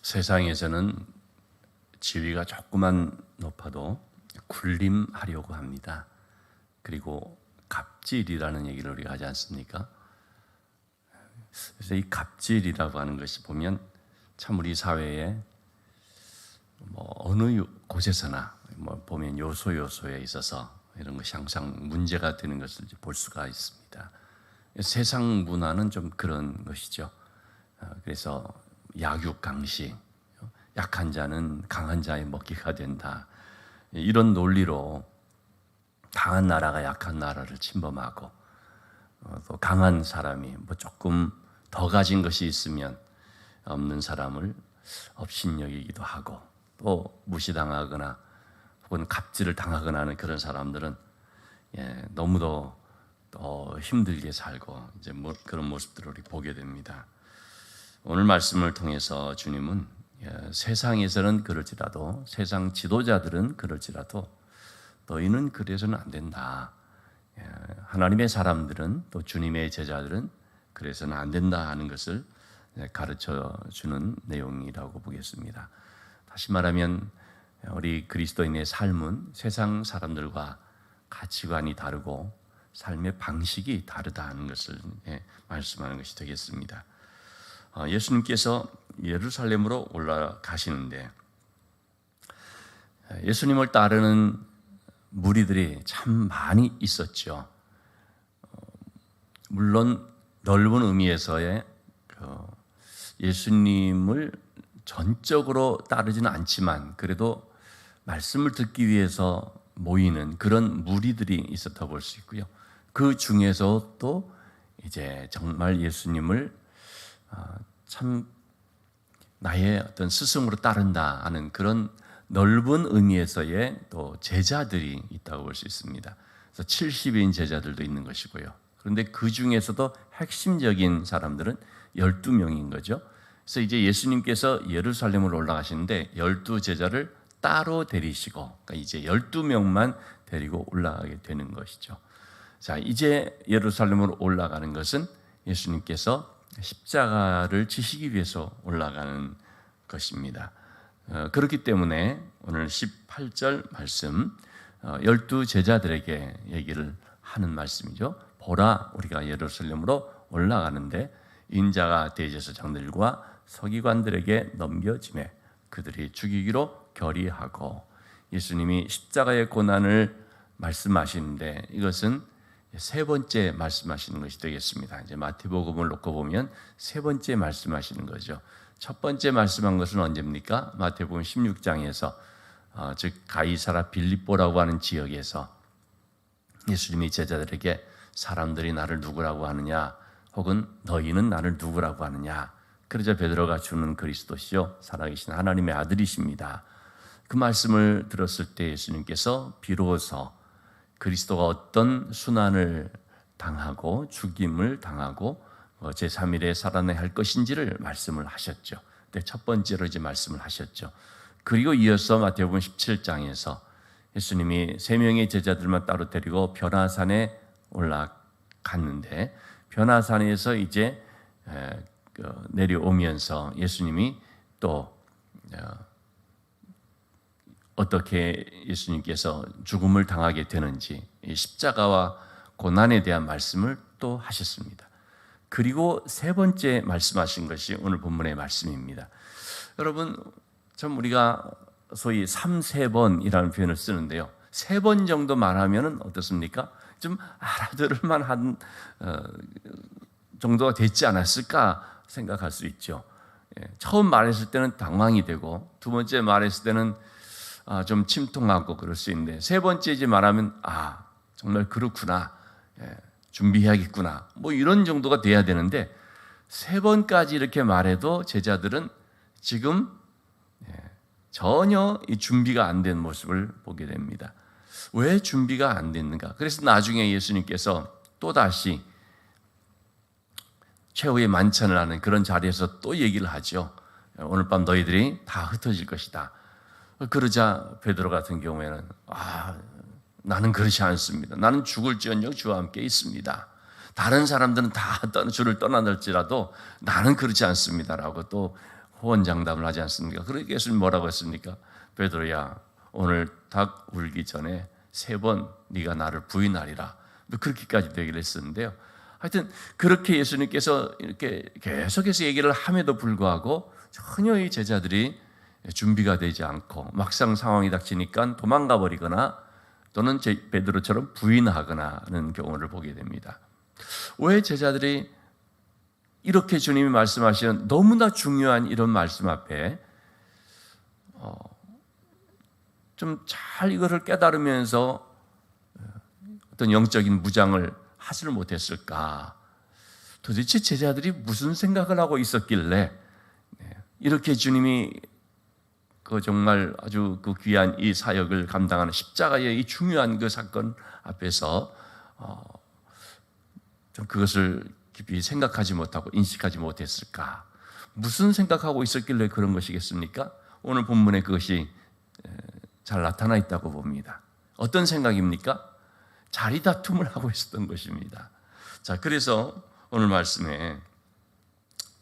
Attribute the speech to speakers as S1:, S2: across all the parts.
S1: 세상에서는 지위가 조금만 높아도 군림하려고 합니다. 그리고 갑질이라는 얘기를 우리가 하지 않습니까? 그래서 이 갑질이라고 하는 것이 보면 참 우리 사회에 어느 곳에서나 보면 요소에 있어서 이런 것이 항상 문제가 되는 것을 볼 수가 있습니다. 세상 문화는 좀 그런 것이죠. 그래서 약육강식, 약한 자는 강한 자의 먹이가 된다. 이런 논리로 강한 나라가 약한 나라를 침범하고 또 강한 사람이 조금 더 가진 것이 있으면 없는 사람을 업신여기기도 하고 또 무시당하거나 혹은 갑질을 당하거나 하는 그런 사람들은 너무도 더 힘들게 살고 이제 그런 모습들을 우리 보게 됩니다. 오늘 말씀을 통해서 주님은 세상에서는 그럴지라도 세상 지도자들은 그럴지라도 너희는 그래서는 안 된다. 하나님의 사람들은 또 주님의 제자들은 그래서는 안 된다 하는 것을 가르쳐 주는 내용이라고 보겠습니다. 다시 말하면 우리 그리스도인의 삶은 세상 사람들과 가치관이 다르고 삶의 방식이 다르다 하는 것을 말씀하는 것이 되겠습니다. 예수님께서 예루살렘으로 올라가시는데 예수님을 따르는 무리들이 참 많이 있었죠. 물론 넓은 의미에서의 예수님을 전적으로 따르지는 않지만 그래도 말씀을 듣기 위해서 모이는 그런 무리들이 있었다고 볼 수 있고요. 그 중에서 또 이제 정말 예수님을 참 나의 어떤 스승으로 따른다 하는 그런 넓은 의미에서의 또 제자들이 있다고 볼 수 있습니다. 그래서 70인 제자들도 있는 것이고요. 그런데 그 중에서도 핵심적인 사람들은 12명인 거죠. 그래서 이제 예수님께서 예루살렘으로 올라가시는데 12제자를 따로 데리시고 그러니까 이제 12명만 데리고 올라가게 되는 것이죠. 자, 이제 예루살렘으로 올라가는 것은 예수님께서 십자가를 지시기 위해서 올라가는 것입니다. 그렇기 때문에 오늘 18절 말씀 12제자들에게 얘기를 하는 말씀이죠. 보라, 우리가 예루살렘으로 올라가는데 인자가 대제사장들과 서기관들에게 넘겨지매 그들이 죽이기로 결의하고. 예수님이 십자가의 고난을 말씀하시는데 이것은 세 번째 말씀하시는 것이 되겠습니다. 이제 마태복음을 놓고 보면 세 번째 말씀하시는 거죠. 첫 번째 말씀한 것은 언제입니까? 마태복음 16장에서 즉 가이사라 빌립보라고 하는 지역에서 예수님이 제자들에게 사람들이 나를 누구라고 하느냐 혹은 너희는 나를 누구라고 하느냐. 그러자 베드로가 주는 그리스도시요 살아계신 하나님의 아들이십니다. 그 말씀을 들었을 때 예수님께서 비로소 그리스도가 어떤 순환을 당하고 죽임을 당하고 제3일에 살아나야 할 것인지를 말씀을 하셨죠. 첫 번째로 이제 말씀을 하셨죠. 그리고 이어서 마태복음 17장에서 예수님이 세 명의 제자들만 따로 데리고 변화산에 올라갔는데 변화산에서 이제 내려오면서 예수님이 또 어떻게 예수님께서 죽음을 당하게 되는지 십자가와 고난에 대한 말씀을 또 하셨습니다. 그리고 세 번째 말씀하신 것이 오늘 본문의 말씀입니다. 여러분, 참 우리가 소위 3세번이라는 표현을 쓰는데요. 3번 정도 말하면 어떻습니까? 좀 알아들을 만한 정도가 됐지 않았을까 생각할 수 있죠. 처음 말했을 때는 당황이 되고 두 번째 말했을 때는 좀 침통하고 그럴 수 있는데 세 번째 이제 말하면 정말 그렇구나, 준비해야겠구나 이런 정도가 돼야 되는데 세 번까지 이렇게 말해도 제자들은 지금 전혀 이 준비가 안 된 모습을 보게 됩니다. 왜 준비가 안 됐는가? 그래서 나중에 예수님께서 또다시 최후의 만찬을 하는 그런 자리에서 또 얘기를 하죠. 오늘 밤 너희들이 다 흩어질 것이다. 그러자 베드로 같은 경우에는 나는 그렇지 않습니다. 나는 죽을지언정 주와 함께 있습니다. 다른 사람들은 다 주를 떠나들지라도 나는 그렇지 않습니다라고 또 호언장담을 하지 않습니까? 그러니까 예수님 뭐라고 했습니까? 베드로야, 오늘 닭 울기 전에 3번 네가 나를 부인하리라. 그렇게까지 얘기를 했었는데요. 하여튼 그렇게 예수님께서 이렇게 계속해서 얘기를 함에도 불구하고 전혀 이 제자들이 준비가 되지 않고 막상 상황이 닥치니까 도망가 버리거나 또는 베드로처럼 부인하거나 하는 경우를 보게 됩니다. 왜 제자들이 이렇게 주님이 말씀하시는 너무나 중요한 이런 말씀 앞에 좀 잘 이거를 깨달으면서 어떤 영적인 무장을 하지를 못했을까? 도대체 제자들이 무슨 생각을 하고 있었길래 이렇게 주님이 그 정말 아주 그 귀한 이 사역을 감당하는 십자가의 이 중요한 그 사건 앞에서 좀 그것을 깊이 생각하지 못하고 인식하지 못했을까? 무슨 생각하고 있었길래 그런 것이겠습니까? 오늘 본문에 그것이 잘 나타나 있다고 봅니다. 어떤 생각입니까? 자리 다툼을 하고 있었던 것입니다. 자, 그래서 오늘 말씀에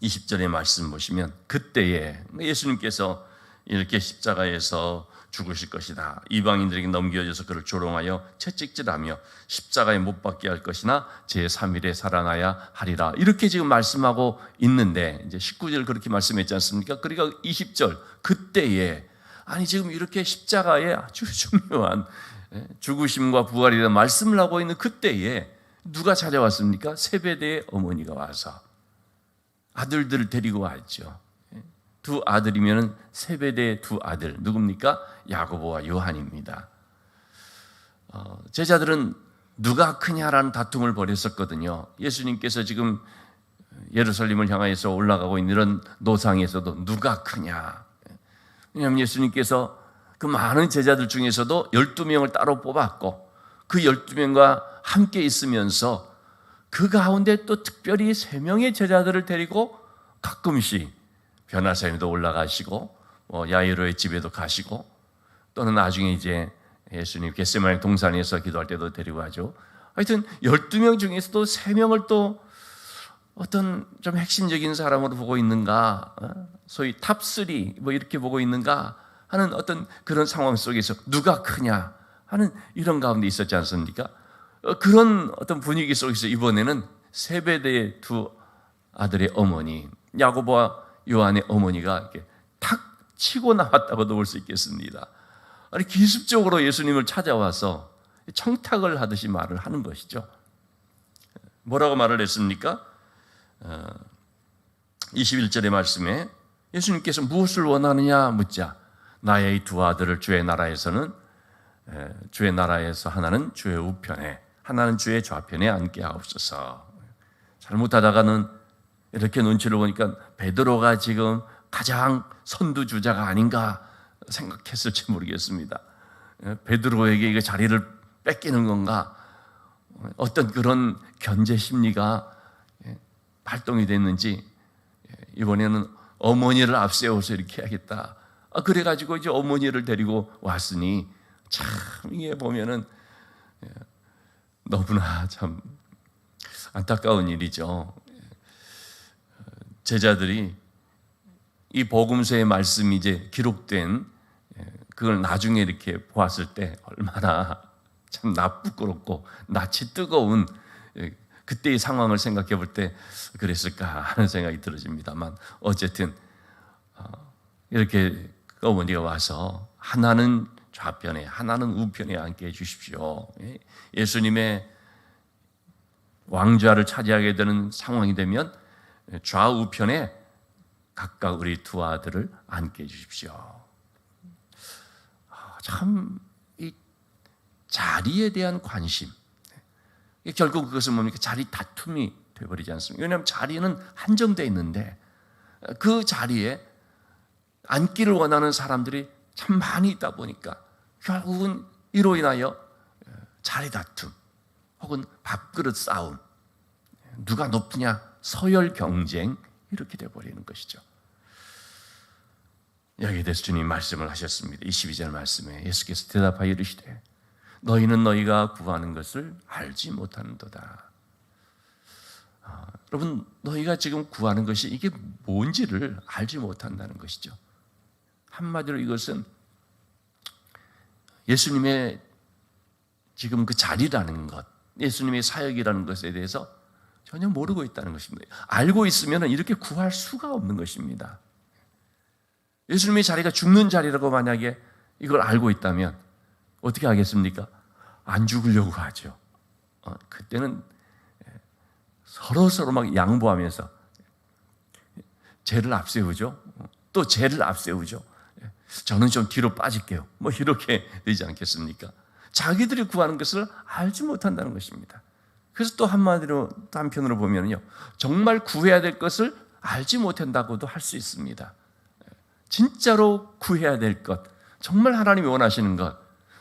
S1: 20절의 말씀 보시면 그때에 예수님께서 이렇게 십자가에서 죽으실 것이다. 이방인들에게 넘겨져서 그를 조롱하여 채찍질하며 십자가에 못 박게 할 것이나 제3일에 살아나야 하리라. 이렇게 지금 말씀하고 있는데 이제 19절 그렇게 말씀했지 않습니까? 그러니까 20절 그때에 아니 지금 이렇게 십자가에 아주 중요한 죽으심과 부활이라는 말씀을 하고 있는 그때에 누가 찾아왔습니까? 세베대의 어머니가 와서 아들들을 데리고 왔죠. 2 아들이면 세베대의 2 아들 누굽니까? 야고보와 요한입니다. 제자들은 누가 크냐라는 다툼을 벌였었거든요. 예수님께서 지금 예루살렘을 향해서 올라가고 있는 이런 노상에서도 누가 크냐. 왜냐하면 예수님께서 그 많은 제자들 중에서도 12명을 따로 뽑았고 그 12명과 함께 있으면서 그 가운데 또 특별히 3명의 제자들을 데리고 가끔씩 변화산에도 올라가시고 야이로의 집에도 가시고 또는 나중에 이제 예수님 겟세마네 동산에서 기도할 때도 데리고 가죠. 하여튼 12명 중에서도 3명을 또 어떤 좀 핵심적인 사람으로 보고 있는가, 소위 탑3 뭐 이렇게 보고 있는가 하는 어떤 그런 상황 속에서 누가 크냐 하는 이런 가운데 있었지 않습니까? 그런 어떤 분위기 속에서 이번에는 세베대의 2 아들의 어머니 야고보와 요한의 어머니가 이렇게 탁 치고 나왔다고도 볼 수 있겠습니다. 아니 기습적으로 예수님을 찾아와서 청탁을 하듯이 말을 하는 것이죠. 뭐라고 말을 했습니까? 21절의 말씀에 예수님께서 무엇을 원하느냐 묻자 나의 이 2 아들을 주의 나라에서 하나는 주의 우편에 하나는 주의 좌편에 앉게 하옵소서. 잘못하다가는 이렇게 눈치를 보니까 베드로가 지금 가장 선두주자가 아닌가 생각했을지 모르겠습니다. 베드로에게 이게 자리를 뺏기는 건가 어떤 그런 견제 심리가 발동이 됐는지 이번에는 어머니를 앞세워서 이렇게 해야겠다. 그래가지고 이제 어머니를 데리고 왔으니 참 이게 보면은 너무나 참 안타까운 일이죠. 제자들이 이 복음서의 말씀이 이제 기록된 그걸 나중에 이렇게 보았을 때 얼마나 참 부끄럽고 낯이 뜨거운 그때의 상황을 생각해 볼 때 그랬을까 하는 생각이 들어집니다만 어쨌든 이렇게 어머니가 와서 하나는 좌편에 하나는 우편에 앉게 해주십시오. 예수님의 왕좌를 차지하게 되는 상황이 되면 좌우편에 각각 우리 2 아들을 앉게 해주십시오. 참 이 자리에 대한 관심 결국 그것은 뭡니까? 자리 다툼이 되어버리지 않습니까? 왜냐하면 자리는 한정되어 있는데 그 자리에 앉기를 원하는 사람들이 참 많이 있다 보니까 결국은 이로 인하여 자리 다툼 혹은 밥그릇 싸움 누가 높으냐 서열 경쟁 이렇게 되어버리는 것이죠. 여기에 대해서 주님 말씀을 하셨습니다. 22절 말씀에 예수께서 대답하여 이르시되 너희는 너희가 구하는 것을 알지 못하는도다. 여러분, 너희가 지금 구하는 것이 이게 뭔지를 알지 못한다는 것이죠. 한마디로 이것은 예수님의 지금 그 자리라는 것, 예수님의 사역이라는 것에 대해서 전혀 모르고 있다는 것입니다. 알고 있으면 이렇게 구할 수가 없는 것입니다. 예수님의 자리가 죽는 자리라고 만약에 이걸 알고 있다면 어떻게 하겠습니까? 안 죽으려고 하죠. 그때는 서로 막 양보하면서 죄를 앞세우죠. 또 죄를 앞세우죠. 저는 좀 뒤로 빠질게요. 뭐 이렇게 되지 않겠습니까? 자기들이 구하는 것을 알지 못한다는 것입니다. 그래서 또 한편으로 보면요, 정말 구해야 될 것을 알지 못한다고도 할 수 있습니다. 진짜로 구해야 될 것, 정말 하나님이 원하시는 것,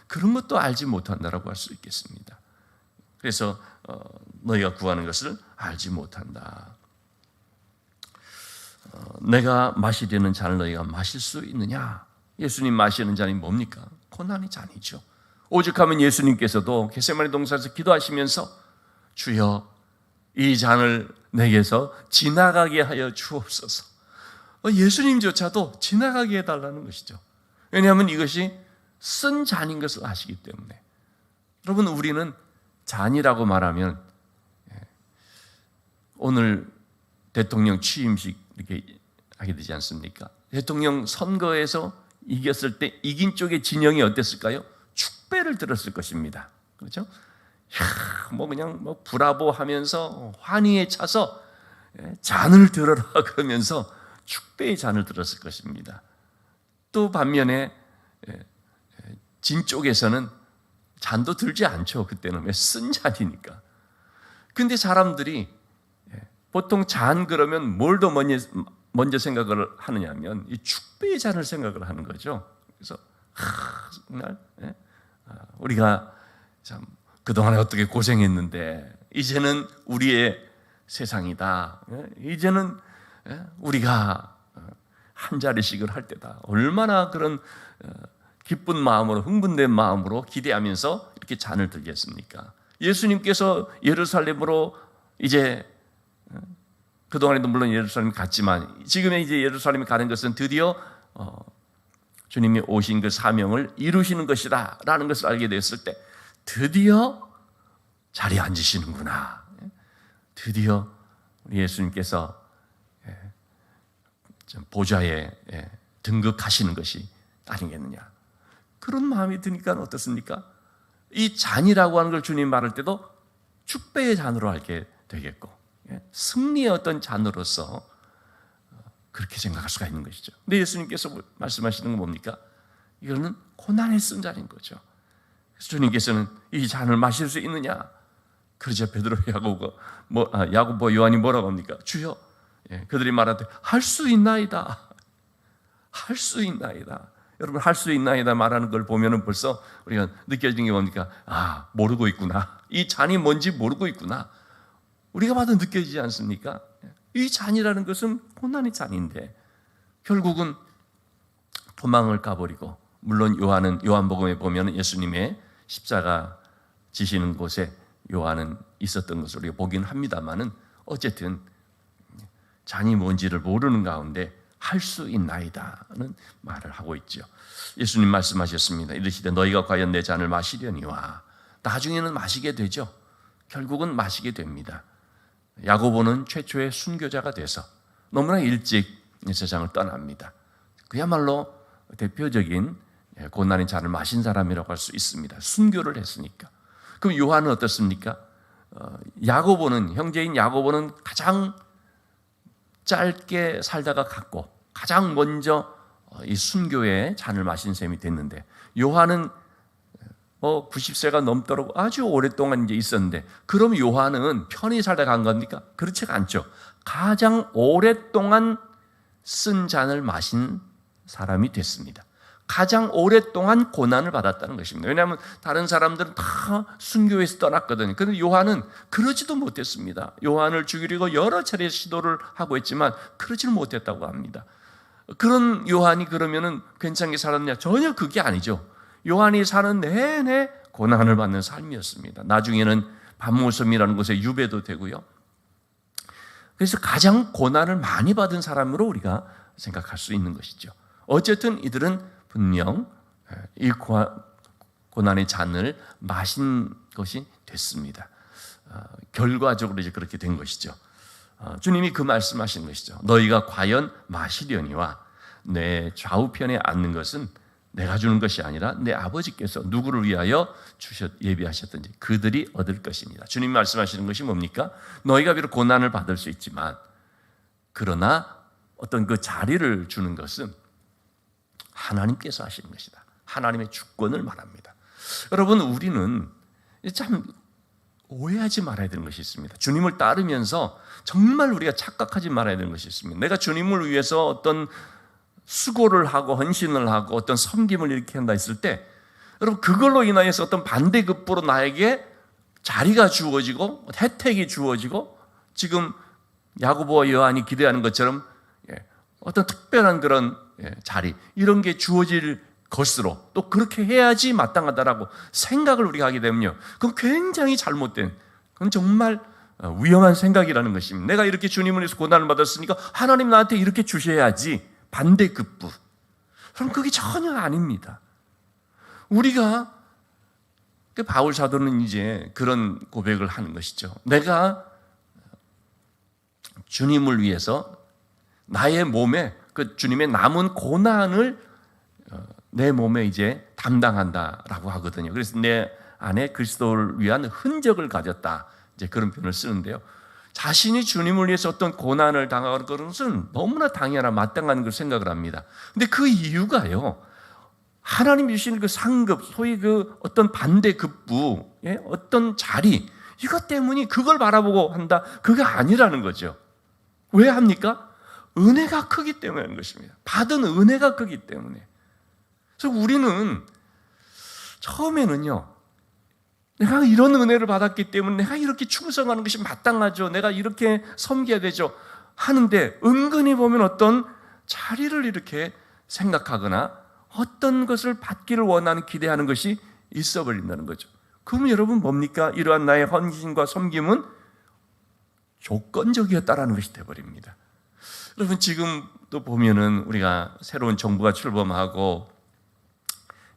S1: 그런 것도 알지 못한다라고 할 수 있겠습니다. 그래서 너희가 구하는 것을 알지 못한다. 내가 마시려는 잔을 너희가 마실 수 있느냐? 예수님 마시는 잔이 뭡니까? 고난의 잔이죠. 오죽하면 예수님께서도 겟세마네 동산에서 기도하시면서 주여 이 잔을 내게서 지나가게 하여 주옵소서. 예수님조차도 지나가게 해달라는 것이죠. 왜냐하면 이것이 쓴 잔인 것을 아시기 때문에. 여러분, 우리는 잔이라고 말하면 오늘 대통령 취임식 이렇게 하게 되지 않습니까? 대통령 선거에서 이겼을 때 이긴 쪽의 진영이 어땠을까요? 축배를 들었을 것입니다. 그렇죠? 그냥 브라보 하면서 환희에 차서 잔을 들어라 그러면서 축배의 잔을 들었을 것입니다. 또 반면에 진 쪽에서는 잔도 들지 않죠. 그때는 왜 쓴 잔이니까. 근데 사람들이 보통 잔 그러면 뭘 더 먼저 생각을 하느냐면 이 축배의 잔을 생각을 하는 거죠. 그래서 정말 우리가 참 그동안에 어떻게 고생했는데 이제는 우리의 세상이다. 이제는 우리가 한 자리씩을 할 때다. 얼마나 그런 기쁜 마음으로, 흥분된 마음으로 기대하면서 이렇게 잔을 들겠습니까? 예수님께서 예루살렘으로 이제 그동안에도 물론 예루살렘 갔지만 지금의 이제 예루살렘에 가는 것은 드디어 주님이 오신 그 사명을 이루시는 것이다 라는 것을 알게 되었을 때 드디어 자리에 앉으시는구나. 드디어 예수님께서 보좌에 등극하시는 것이 아니겠느냐. 그런 마음이 드니까 어떻습니까? 이 잔이라고 하는 걸 주님 말할 때도 축배의 잔으로 알게 되겠고 승리의 어떤 잔으로서 그렇게 생각할 수가 있는 것이죠. 근데 예수님께서 말씀하시는 건 뭡니까? 이거는 고난에 쓴 잔인 거죠. 그래서 주님께서는 이 잔을 마실 수 있느냐? 그러자 베드로, 야고보, 요한이 뭐라고 합니까? 주여, 그들이 말하되 할 수 있나이다. 할 수 있나이다. 여러분, 할 수 있나이다 말하는 걸 보면은 벌써 우리가 느껴지는 게 뭡니까? 모르고 있구나. 이 잔이 뭔지 모르고 있구나. 우리가 봐도 느껴지지 않습니까? 이 잔이라는 것은 고난의 잔인데 결국은 도망을 가버리고, 물론 요한복음에 보면 예수님의 십자가 지시는 곳에 요한은 있었던 것을 우리가 보긴 합니다만은 어쨌든 잔이 뭔지를 모르는 가운데 할 수 있나이다는 말을 하고 있죠. 예수님 말씀하셨습니다. 이르시되 너희가 과연 내 잔을 마시려니와. 나중에는 마시게 되죠. 결국은 마시게 됩니다. 야고보는 최초의 순교자가 돼서 너무나 일찍 세상을 떠납니다. 그야말로 대표적인 고난의 잔을 마신 사람이라고 할 수 있습니다. 순교를 했으니까. 그럼 요한은 어떻습니까? 야고보는, 형제인 야고보는 가장 짧게 살다가 갔고 가장 먼저 이 순교의 잔을 마신 셈이 됐는데, 요한은 90세가 넘도록 아주 오랫동안 이제 있었는데, 그럼 요한은 편히 살다 간 겁니까? 그렇지가 않죠. 가장 오랫동안 쓴 잔을 마신 사람이 됐습니다. 가장 오랫동안 고난을 받았다는 것입니다. 왜냐하면 다른 사람들은 다 순교에서 떠났거든요. 그런데 요한은 그러지도 못했습니다. 요한을 죽이려고 여러 차례 시도를 하고 있지만 그러지는 못했다고 합니다. 그런 요한이 그러면은 괜찮게 살았냐? 전혀 그게 아니죠. 요한이 사는 내내 고난을 받는 삶이었습니다. 나중에는 밤모섬이라는 곳에 유배도 되고요. 그래서 가장 고난을 많이 받은 사람으로 우리가 생각할 수 있는 것이죠. 어쨌든 이들은 분명 이 고난의 잔을 마신 것이 됐습니다. 결과적으로 이제 그렇게 된 것이죠. 주님이 그 말씀하신 것이죠. 너희가 과연 마시려니와 내 좌우편에 앉는 것은 내가 주는 것이 아니라 내 아버지께서 누구를 위하여 예비하셨든지 그들이 얻을 것입니다. 주님이 말씀하시는 것이 뭡니까? 너희가 비록 고난을 받을 수 있지만 그러나 어떤 그 자리를 주는 것은 하나님께서 하시는 것이다. 하나님의 주권을 말합니다. 여러분, 우리는 참 오해하지 말아야 되는 것이 있습니다. 주님을 따르면서 정말 우리가 착각하지 말아야 되는 것이 있습니다. 내가 주님을 위해서 어떤 수고를 하고 헌신을 하고 어떤 섬김을 이렇게 한다 했을 때 여러분, 그걸로 인하여서 어떤 반대급부로 나에게 자리가 주어지고 혜택이 주어지고 지금 야고보와 요한이 기대하는 것처럼 어떤 특별한 그런 자리 이런 게 주어질 것으로 또 그렇게 해야지 마땅하다라고 생각을 우리가 하게 되면요, 그건 굉장히 잘못된, 그건 정말 위험한 생각이라는 것입니다. 내가 이렇게 주님을 위해서 고난을 받았으니까 하나님 나한테 이렇게 주셔야지, 반대급부. 그럼 그게 전혀 아닙니다. 우리가 바울 사도는 이제 그런 고백을 하는 것이죠. 내가 주님을 위해서 나의 몸에 그 주님의 남은 고난을 내 몸에 이제 담당한다라고 하거든요. 그래서 내 안에 그리스도를 위한 흔적을 가졌다, 이제 그런 표현을 쓰는데요. 자신이 주님을 위해서 어떤 고난을 당하는 것은 너무나 당연한 마땅한 걸 생각을 합니다. 근데 그 이유가요, 하나님 주신 그 상급, 소위 그 어떤 반대급부, 어떤 자리, 이것 때문에 그걸 바라보고 한다, 그게 아니라는 거죠. 왜 합니까? 은혜가 크기 때문에 하는 것입니다. 받은 은혜가 크기 때문에. 그래서 우리는 처음에는요, 내가 이런 은혜를 받았기 때문에 내가 이렇게 충성하는 것이 마땅하죠, 내가 이렇게 섬겨야 되죠 하는데, 은근히 보면 어떤 자리를 이렇게 생각하거나 어떤 것을 받기를 원하는, 기대하는 것이 있어 버린다는 거죠. 그러면 여러분 뭡니까? 이러한 나의 헌신과 섬김은 조건적이었다라는 것이 되어버립니다. 여러분, 지금 또 보면은 우리가 새로운 정부가 출범하고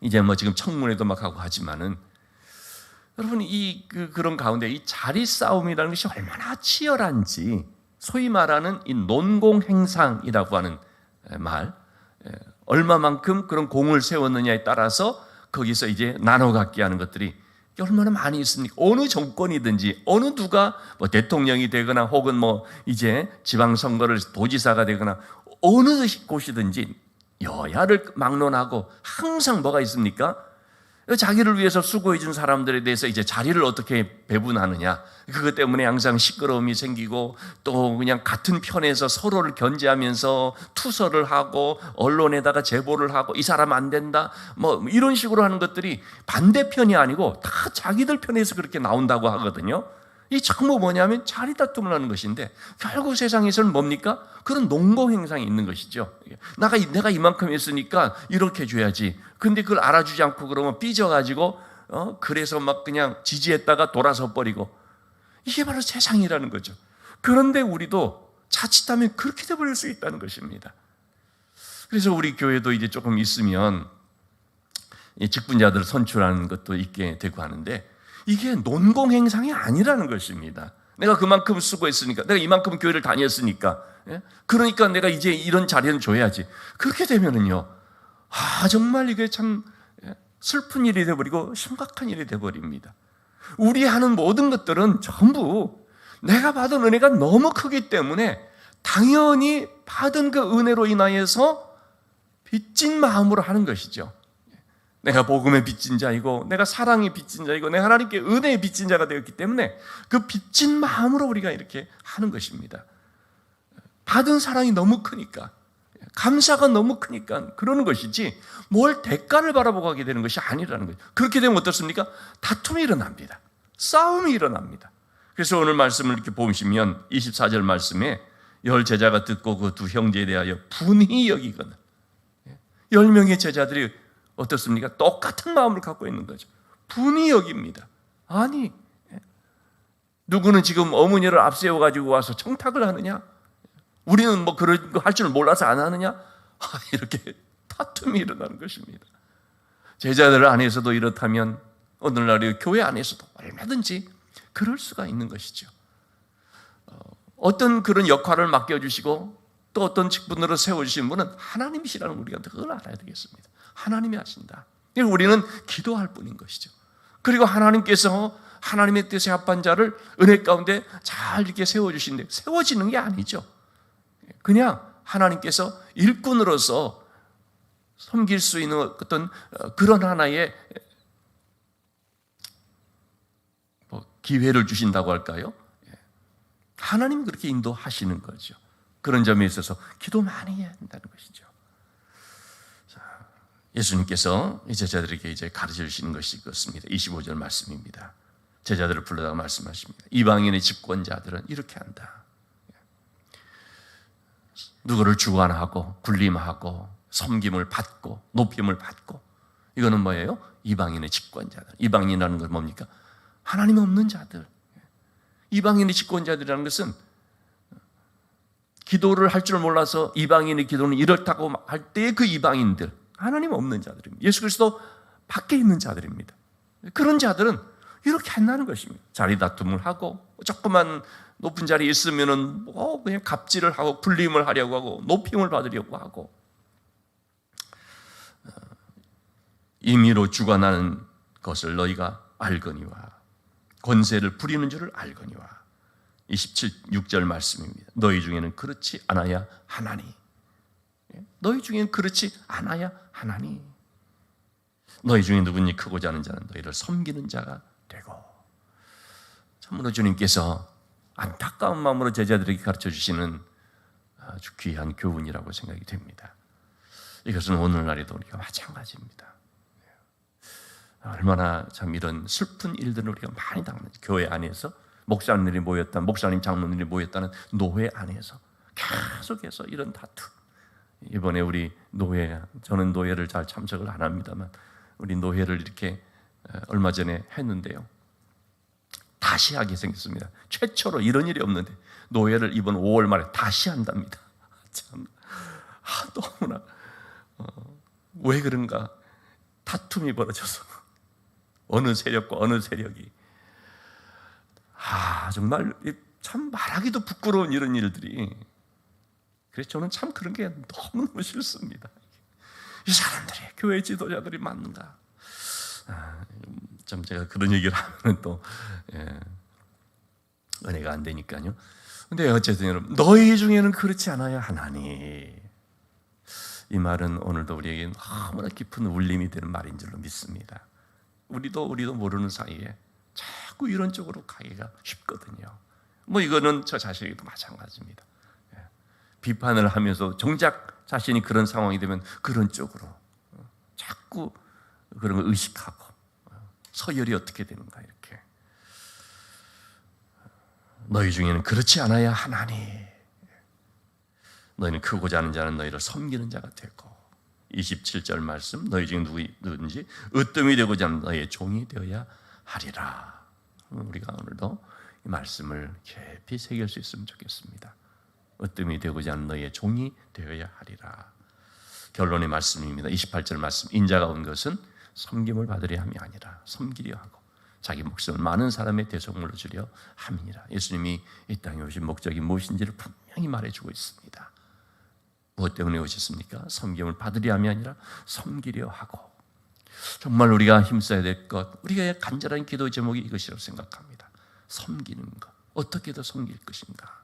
S1: 이제 뭐 지금 청문회도 막 하고 하지만은, 여러분 그런 가운데 이 자리 싸움이라는 것이 얼마나 치열한지, 소위 말하는 이 논공행상이라고 하는 말, 얼마만큼 그런 공을 세웠느냐에 따라서 거기서 이제 나눠 갖게 하는 것들이 얼마나 많이 있습니까? 어느 정권이든지 어느 누가 뭐 대통령이 되거나 혹은 뭐 이제 지방선거를 도지사가 되거나 어느 곳이든지 여야를 막론하고 항상 뭐가 있습니까? 자기를 위해서 수고해 준 사람들에 대해서 이제 자리를 어떻게 배분하느냐, 그것 때문에 항상 시끄러움이 생기고 또 그냥 같은 편에서 서로를 견제하면서 투서를 하고 언론에다가 제보를 하고 이 사람 안 된다 뭐 이런 식으로 하는 것들이 반대편이 아니고 다 자기들 편에서 그렇게 나온다고 하거든요. 이 전부 뭐냐면 자리 다툼을 하는 것인데, 결국 세상에서는 뭡니까? 그런 농공행상이 있는 것이죠. 내가 이만큼 했으니까 이렇게 해줘야지. 근데 그걸 알아주지 않고 그러면 삐져가지고 그래서 막 그냥 지지했다가 돌아서 버리고, 이게 바로 세상이라는 거죠. 그런데 우리도 자칫하면 그렇게 돼버릴 수 있다는 것입니다. 그래서 우리 교회도 이제 조금 있으면 직분자들을 선출하는 것도 있게 되고 하는데, 이게 논공행상이 아니라는 것입니다. 내가 그만큼 수고했으니까, 내가 이만큼 교회를 다녔으니까, 그러니까 내가 이제 이런 자리는 줘야지. 그렇게 되면은요, 정말 이게 참 슬픈 일이 되어버리고 심각한 일이 되어버립니다. 우리 하는 모든 것들은 전부 내가 받은 은혜가 너무 크기 때문에 당연히 받은 그 은혜로 인하여서 빚진 마음으로 하는 것이죠. 내가 복음의 빚진 자이고 내가 사랑의 빚진 자이고 내가 하나님께 은혜의 빚진 자가 되었기 때문에 그 빚진 마음으로 우리가 이렇게 하는 것입니다. 받은 사랑이 너무 크니까, 감사가 너무 크니까 그러는 것이지, 뭘 대가를 바라보고 하게 되는 것이 아니라는 거예요. 그렇게 되면 어떻습니까? 다툼이 일어납니다. 싸움이 일어납니다. 그래서 오늘 말씀을 이렇게 보시면 24절 말씀에 10 제자가 듣고 그 두 형제에 대하여 분히 여기거늘, 10명의 제자들이 어떻습니까? 똑같은 마음을 갖고 있는 거죠. 분히 여깁니다. 아니, 누구는 지금 어머니를 앞세워 가지고 와서 청탁을 하느냐? 우리는 뭐 그런 거 할 줄 몰라서 안 하느냐? 이렇게 다툼이 일어나는 것입니다. 제자들 안에서도 이렇다면 오늘날의 교회 안에서도 얼마든지 그럴 수가 있는 것이죠. 어떤 그런 역할을 맡겨주시고 또 어떤 직분으로 세워주신 분은 하나님이시라는 우리가 늘 알아야 되겠습니다. 하나님이 하신다. 우리는 기도할 뿐인 것이죠. 그리고 하나님께서 하나님의 뜻에 합한 자를 은혜 가운데 잘 이렇게 세워주시는데 세워지는 게 아니죠. 그냥 하나님께서 일꾼으로서 섬길 수 있는 어떤 그런 하나의 기회를 주신다고 할까요? 하나님이 그렇게 인도하시는 거죠. 그런 점에 있어서 기도 많이 해야 한다는 것이죠. 자, 예수님께서 제자들에게 이제 가르쳐 주시는 것이 그렇습니다. 25절 말씀입니다. 제자들을 불러다가 말씀하십니다. 이방인의 집권자들은 이렇게 한다. 누구를 주관하고 군림하고 섬김을 받고 높임을 받고, 이거는 뭐예요? 이방인의 집권자들. 이방인이라는 건 뭡니까? 하나님 없는 자들. 이방인의 집권자들이라는 것은 기도를 할 줄 몰라서 이방인의 기도는 이렇다고 할 때 그 이방인들, 하나님 없는 자들입니다. 예수 그리스도 밖에 있는 자들입니다. 그런 자들은 이렇게 한다는 것입니다. 자리 다툼을 하고 조그만 높은 자리에 있으면은 그냥 갑질을 하고 군림을 하려고 하고 높임을 받으려고 하고 임의로 주관하는 것을 너희가 알거니와 권세를 부리는 줄을 알거니와. 26절 말씀입니다. 너희 중에는 그렇지 않아야 하나니. 너희 중에는 그렇지 않아야 하나니. 너희 중에 누구니 크고자 하는 자는 너희를 섬기는 자가 되고. 참으로 주님께서 안타까운 마음으로 제자들에게 가르쳐 주시는 아주 귀한 교훈이라고 생각이 됩니다. 이것은 오늘날에도 우리가 마찬가지입니다. 얼마나 참 이런 슬픈 일들을 우리가 많이 당하는지. 교회 안에서 목사님들이 모였다, 목사님 장로님들이 모였다는 노회 안에서 계속해서 이런 다툼. 이번에 우리 노회, 저는 노회를 잘 참석을 안 합니다만 우리 노회를 이렇게 얼마 전에 했는데요, 다시 하게 생겼습니다. 최초로 이런 일이 없는데 노회를 이번 5월 말에 다시 한답니다. 참 너무나 왜 그런가? 다툼이 벌어져서 어느 세력과 어느 세력이 정말 참 말하기도 부끄러운 이런 일들이. 그래서 저는 참 그런 게 너무너무 싫습니다. 이 사람들이 교회 지도자들이 맞는가? 참 제가 그런 얘기를 하면 또 은혜가 안 되니까요. 근데 어쨌든 여러분, 너희 중에는 그렇지 않아야 하나니. 이 말은 오늘도 우리에게 너무나 깊은 울림이 되는 말인 줄로 믿습니다. 우리도 모르는 사이에 자꾸 이런 쪽으로 가기가 쉽거든요. 뭐 이거는 저 자신에게도 마찬가지입니다. 비판을 하면서 정작 자신이 그런 상황이 되면 그런 쪽으로 자꾸 그런 걸 의식하고 서열이 어떻게 되는가 이렇게. 너희 중에는 그렇지 않아야 하나니. 너희는 크고자 하는 자는 너희를 섬기는 자가 되고. 27절 말씀, 너희 중에 누구든지 으뜸이 되고자 하는 너희의 종이 되어야 하리라. 우리가 오늘도 이 말씀을 깊이 새길 수 있으면 좋겠습니다. 으뜸이 되고자 하는 너희의 종이 되어야 하리라. 결론의 말씀입니다. 28절 말씀, 인자가 온 것은 섬김을 받으려 함이 아니라 섬기려 하고 자기 목숨을 많은 사람의 대속물로 주려 함이니라. 예수님이 이 땅에 오신 목적이 무엇인지를 분명히 말해주고 있습니다. 무엇 때문에 오셨습니까? 섬김을 받으려 함이 아니라 섬기려 하고. 정말 우리가 힘써야 될 것, 우리가 간절한 기도 제목이 이것이라고 생각합니다. 섬기는 것. 어떻게 더 섬길 것인가?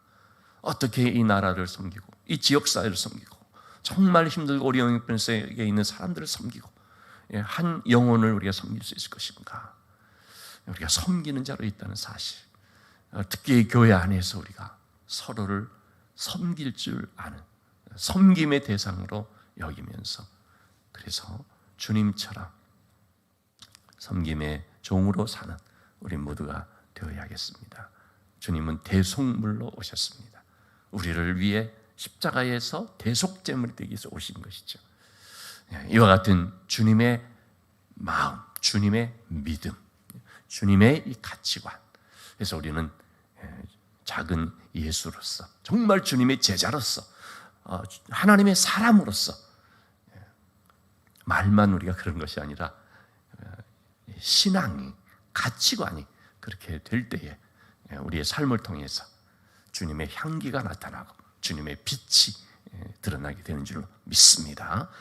S1: 어떻게 이 나라를 섬기고 이 지역사회를 섬기고 정말 힘들고 어려운 편에 있는 사람들을 섬기고 한 영혼을 우리가 섬길 수 있을 것인가? 우리가 섬기는 자로 있다는 사실, 특히 교회 안에서 우리가 서로를 섬길 줄 아는 섬김의 대상으로 여기면서, 그래서 주님처럼 섬김의 종으로 사는 우리 모두가 되어야겠습니다. 주님은 대속물로 오셨습니다. 우리를 위해 십자가에서 대속제물이 되기 위해서 오신 것이죠. 이와 같은 주님의 마음, 주님의 믿음, 주님의 이 가치관. 그래서 우리는 작은 예수로서, 정말 주님의 제자로서, 하나님의 사람으로서 말만 우리가 그런 것이 아니라 신앙이, 가치관이 그렇게 될 때에 우리의 삶을 통해서 주님의 향기가 나타나고 주님의 빛이 드러나게 되는 줄로 믿습니다.